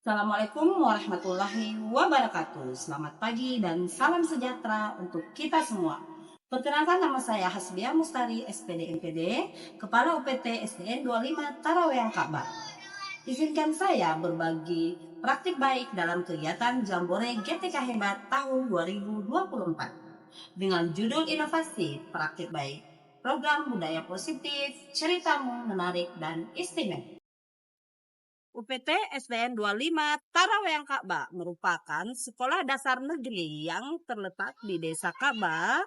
Assalamualaikum warahmatullahi wabarakatuh. Selamat pagi dan salam sejahtera untuk kita semua. Perkenalkan, nama saya Hasbiah Mustari, SPD MPD, Kepala UPT SDN 25 Taraweang Ka'bah. Izinkan saya berbagi praktik baik dalam kegiatan Jambore GTK Hebat tahun 2024 dengan judul inovasi praktik baik, program budaya positif, ceritamu menarik dan istimewa. UPT SDN 25 Taraweang Ka'bah merupakan sekolah dasar negeri yang terletak di Desa Ka'bah,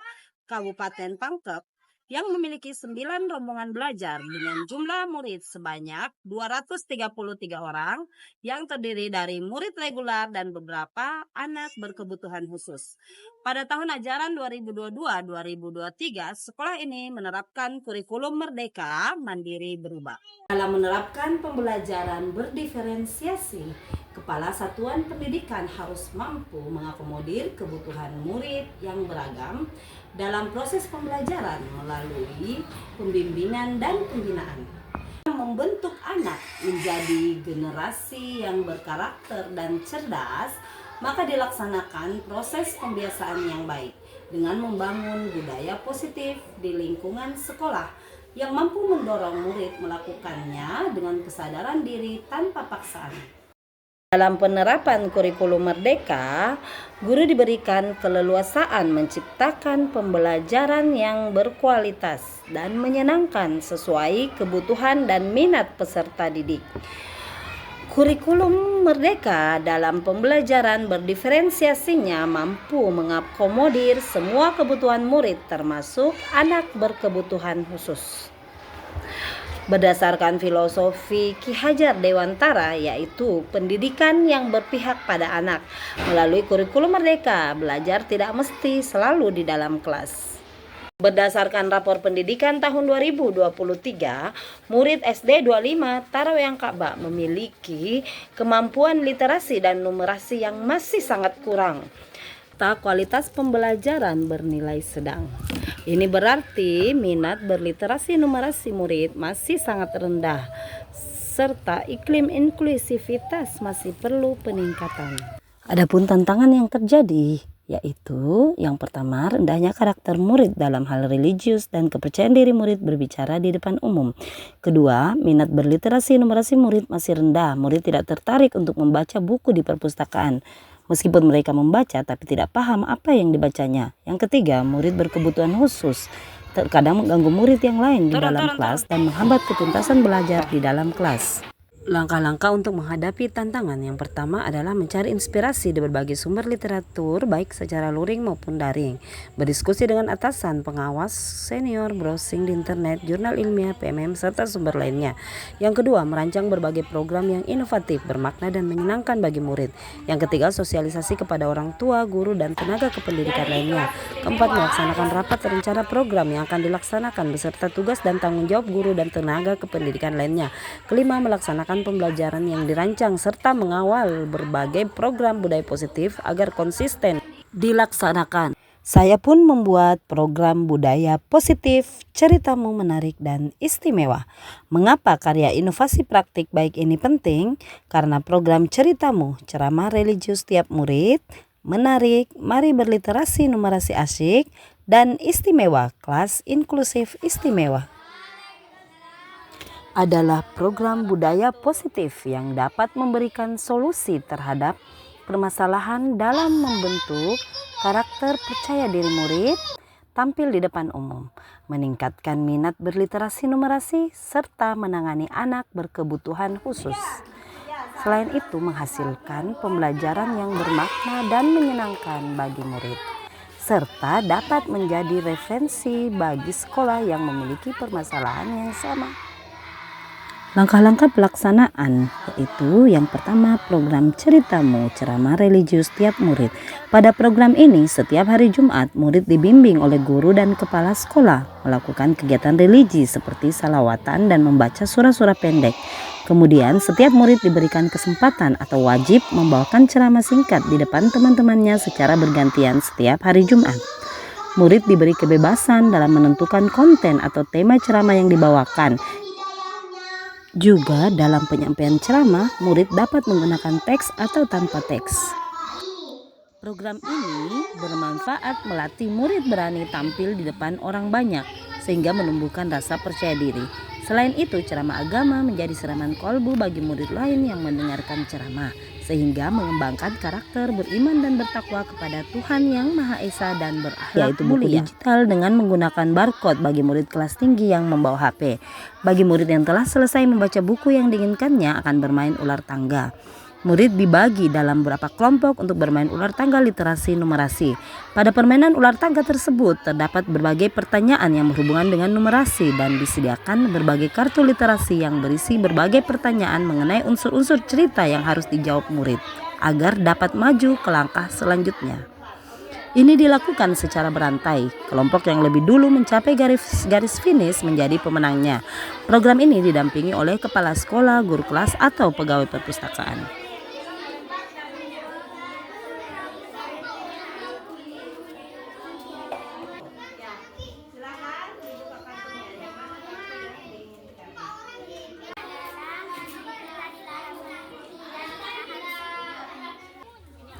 Kabupaten Pangkep, yang memiliki 9 rombongan belajar dengan jumlah murid sebanyak 233 orang yang terdiri dari murid reguler dan beberapa anak berkebutuhan khusus. Pada tahun ajaran 2022-2023, sekolah ini menerapkan kurikulum Merdeka Mandiri Berubah. Dalam menerapkan pembelajaran berdiferensiasi, kepala satuan pendidikan harus mampu mengakomodir kebutuhan murid yang beragam dalam proses pembelajaran melalui pembimbingan dan pembinaan. Membentuk anak menjadi generasi yang berkarakter dan cerdas, maka dilaksanakan proses pembiasaan yang baik dengan membangun budaya positif di lingkungan sekolah yang mampu mendorong murid melakukannya dengan kesadaran diri tanpa paksaan. Dalam penerapan kurikulum Merdeka, guru diberikan keleluasaan menciptakan pembelajaran yang berkualitas dan menyenangkan sesuai kebutuhan dan minat peserta didik. Kurikulum Merdeka dalam pembelajaran berdiferensiasinya mampu mengakomodir semua kebutuhan murid termasuk anak berkebutuhan khusus. Berdasarkan filosofi Ki Hajar Dewantara, yaitu pendidikan yang berpihak pada anak, melalui kurikulum Merdeka, belajar tidak mesti selalu di dalam kelas. Berdasarkan rapor pendidikan tahun 2023, murid SD 25 Taraweang Ka'bah memiliki kemampuan literasi dan numerasi yang masih sangat kurang. Kualitas pembelajaran bernilai sedang. Ini berarti minat berliterasi numerasi murid masih sangat rendah, serta iklim inklusivitas masih perlu peningkatan. Adapun tantangan yang terjadi yaitu yang pertama, rendahnya karakter murid dalam hal religius dan kepercayaan diri murid berbicara di depan umum. Kedua, minat berliterasi numerasi murid masih rendah. Murid tidak tertarik untuk membaca buku di perpustakaan, meskipun mereka membaca tapi tidak paham apa yang dibacanya. Yang ketiga, murid berkebutuhan khusus terkadang mengganggu murid yang lain di dalam kelas dan menghambat ketuntasan belajar di dalam kelas. Langkah-langkah untuk menghadapi tantangan yang pertama adalah mencari inspirasi di berbagai sumber literatur baik secara luring maupun daring, berdiskusi dengan atasan, pengawas, senior, browsing di internet, jurnal ilmiah, PMM, serta sumber lainnya. Yang kedua, merancang berbagai program yang inovatif, bermakna dan menyenangkan bagi murid. Yang ketiga, sosialisasi kepada orang tua, guru, dan tenaga kependidikan lainnya. Keempat, melaksanakan rapat rencana program yang akan dilaksanakan beserta tugas dan tanggung jawab guru dan tenaga kependidikan lainnya. Kelima, melaksanakan pembelajaran yang dirancang serta mengawal berbagai program budaya positif agar konsisten dilaksanakan. Saya pun membuat program budaya positif, ceritamu menarik dan istimewa. Mengapa karya inovasi praktik baik ini penting? Karena program ceritamu, ceramah religius tiap murid, menarik, mari berliterasi numerasi asyik, dan istimewa, kelas inklusif istimewa, adalah program budaya positif yang dapat memberikan solusi terhadap permasalahan dalam membentuk karakter percaya diri murid tampil di depan umum, meningkatkan minat berliterasi numerasi, serta menangani anak berkebutuhan khusus. Selain itu, menghasilkan pembelajaran yang bermakna dan menyenangkan bagi murid, serta dapat menjadi referensi bagi sekolah yang memiliki permasalahan yang sama. Langkah-langkah pelaksanaan yaitu yang pertama, program ceritamu, ceramah religius tiap murid. Pada program ini setiap hari Jumat murid dibimbing oleh guru dan kepala sekolah melakukan kegiatan religi seperti salawatan dan membaca surah-surah pendek. Kemudian setiap murid diberikan kesempatan atau wajib membawakan ceramah singkat di depan teman-temannya secara bergantian setiap hari Jumat. Murid diberi kebebasan dalam menentukan konten atau tema ceramah yang dibawakan. Juga dalam penyampaian ceramah, murid dapat menggunakan teks atau tanpa teks. Program ini bermanfaat melatih murid berani tampil di depan orang banyak, sehingga menumbuhkan rasa percaya diri. Selain itu, ceramah agama menjadi serangan kolbu bagi murid lain yang mendengarkan ceramah, sehingga mengembangkan karakter beriman dan bertakwa kepada Tuhan Yang Maha Esa dan berakhlak yaitu buku digital dengan menggunakan barcode bagi murid kelas tinggi yang membawa HP. Bagi murid yang telah selesai membaca buku yang diinginkannya akan bermain ular tangga. Murid dibagi dalam beberapa kelompok untuk bermain ular tangga literasi numerasi. Pada permainan ular tangga tersebut terdapat berbagai pertanyaan yang berhubungan dengan numerasi dan disediakan berbagai kartu literasi yang berisi berbagai pertanyaan mengenai unsur-unsur cerita yang harus dijawab murid agar dapat maju ke langkah selanjutnya. Ini dilakukan secara berantai. Kelompok yang lebih dulu mencapai garis finish menjadi pemenangnya. Program ini didampingi oleh kepala sekolah, guru kelas, atau pegawai perpustakaan.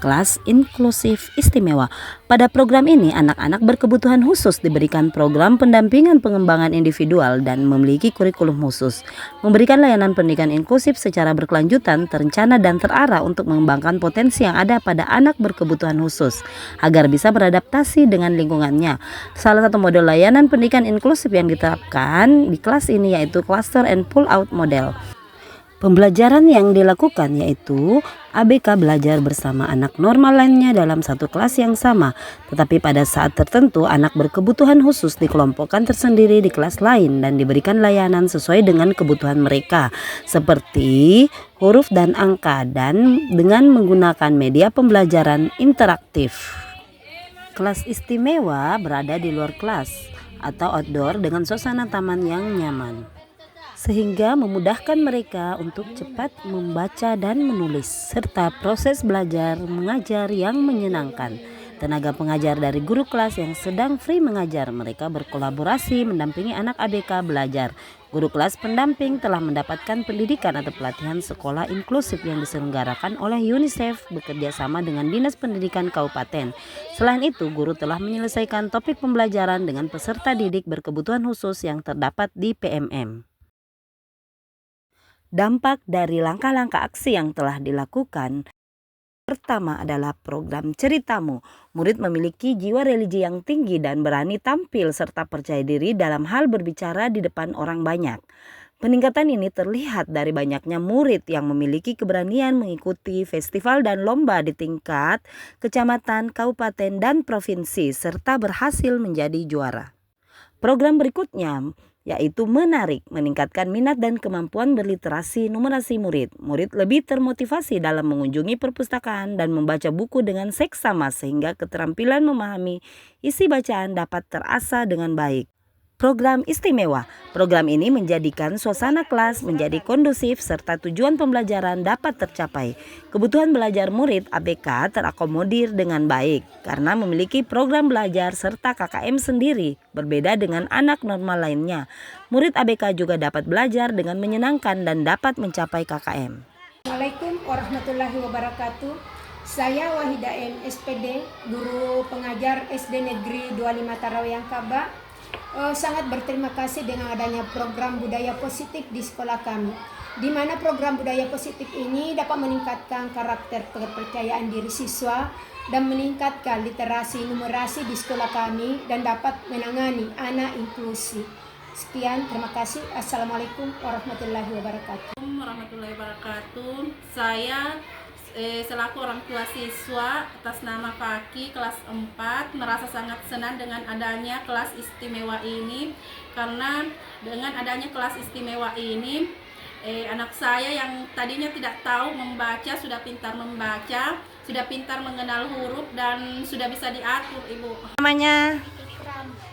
Kelas inklusif istimewa. Pada program ini, anak-anak berkebutuhan khusus diberikan program pendampingan pengembangan individual dan memiliki kurikulum khusus. Memberikan layanan pendidikan inklusif secara berkelanjutan, terencana dan terarah untuk mengembangkan potensi yang ada pada anak berkebutuhan khusus agar bisa beradaptasi dengan lingkungannya. Salah satu model layanan pendidikan inklusif yang diterapkan di kelas ini yaitu cluster and pull out model. Pembelajaran yang dilakukan yaitu ABK belajar bersama anak normal lainnya dalam satu kelas yang sama, tetapi pada saat tertentu anak berkebutuhan khusus dikelompokkan tersendiri di kelas lain dan diberikan layanan sesuai dengan kebutuhan mereka, seperti huruf dan angka dan dengan menggunakan media pembelajaran interaktif. Kelas istimewa berada di luar kelas atau outdoor dengan suasana taman yang nyaman, sehingga memudahkan mereka untuk cepat membaca dan menulis, serta proses belajar mengajar yang menyenangkan. Tenaga pengajar dari guru kelas yang sedang free mengajar, mereka berkolaborasi mendampingi anak ABK belajar. Guru kelas pendamping telah mendapatkan pendidikan atau pelatihan sekolah inklusif yang diselenggarakan oleh UNICEF bekerja sama dengan Dinas Pendidikan Kabupaten. Selain itu, guru telah menyelesaikan topik pembelajaran dengan peserta didik berkebutuhan khusus yang terdapat di PMM. Dampak dari langkah-langkah aksi yang telah dilakukan. Pertama adalah program Ceritamu. Murid memiliki jiwa religi yang tinggi dan berani tampil serta percaya diri dalam hal berbicara di depan orang banyak. Peningkatan ini terlihat dari banyaknya murid yang memiliki keberanian mengikuti festival dan lomba di tingkat kecamatan, kabupaten, dan provinsi serta berhasil menjadi juara. Program berikutnya yaitu menarik, meningkatkan minat dan kemampuan berliterasi numerasi murid. Murid lebih termotivasi dalam mengunjungi perpustakaan dan membaca buku dengan seksama sehingga keterampilan memahami isi bacaan dapat terasah dengan baik. Program istimewa. Program ini menjadikan suasana kelas menjadi kondusif serta tujuan pembelajaran dapat tercapai. Kebutuhan belajar murid ABK terakomodir dengan baik karena memiliki program belajar serta KKM sendiri, berbeda dengan anak normal lainnya. Murid ABK juga dapat belajar dengan menyenangkan dan dapat mencapai KKM. Assalamualaikum warahmatullahi wabarakatuh. Saya Wahida N. SPD, guru pengajar SD Negeri 25 Taraweang Kaba. Sangat berterima kasih dengan adanya program budaya positif di sekolah kami, di mana program budaya positif ini dapat meningkatkan karakter kepercayaan diri siswa dan meningkatkan literasi numerasi di sekolah kami dan dapat menangani anak inklusi. Sekian, terima kasih. Assalamualaikum warahmatullahi wabarakatuh. Warahmatullahi wabarakatuh. Saya selaku orang tua siswa atas nama Faki kelas 4 merasa sangat senang dengan adanya kelas istimewa ini, karena dengan adanya kelas istimewa ini anak saya yang tadinya tidak tahu membaca sudah pintar membaca, sudah pintar mengenal huruf dan sudah bisa diatur. Ibu Namanya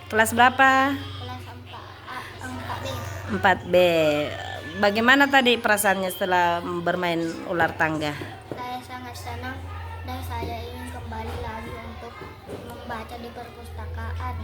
kelas berapa? Kelas 4B. 4B. Bagaimana tadi perasaannya setelah bermain ular tangga? Saya sangat senang dan saya ingin kembali lagi untuk membaca di perpustakaan.